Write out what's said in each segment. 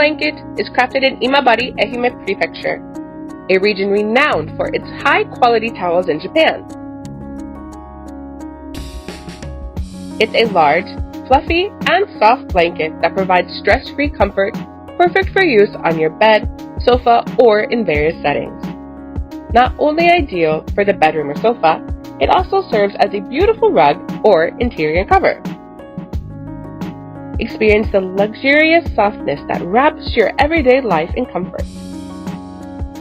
blanket is crafted in Imabari, Ehime Prefecture, a region renowned for its high-quality towels in Japan. It's a large, fluffy, and soft blanket that provides stress-free comfort, perfect for use on your bed, sofa, or in various settings. Not only ideal for the bedroom or sofa, it also serves as a beautiful rug or interior cover. Experience the luxurious softness that wraps your everyday life in comfort.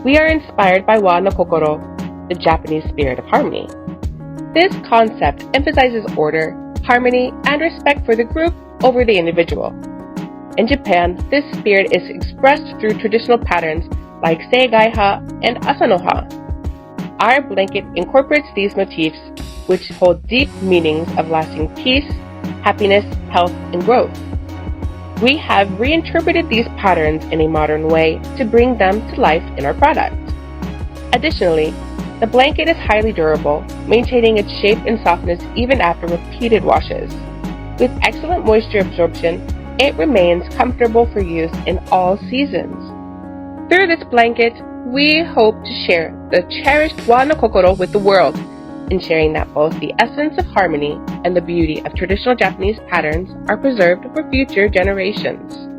We are inspired by Wa no Kokoro, the Japanese spirit of harmony. This concept emphasizes order, harmony, and respect for the group over the individual. In Japan, this spirit is expressed through traditional patterns like Seigaiha and Asanoha. Our blanket incorporates these motifs, which hold deep meanings of lasting peace, happiness, health, and growth. We have reinterpreted these patterns in a modern way to bring them to life in our product. Additionally, the blanket is highly durable, maintaining its shape and softness even after repeated washes. With excellent moisture absorption, it remains comfortable for use in all seasons. Through this blanket, we hope to share the cherished Wa no Kokoro with the world, ensuring that both the essence of harmony and the beauty of traditional Japanese patterns are preserved for future generations.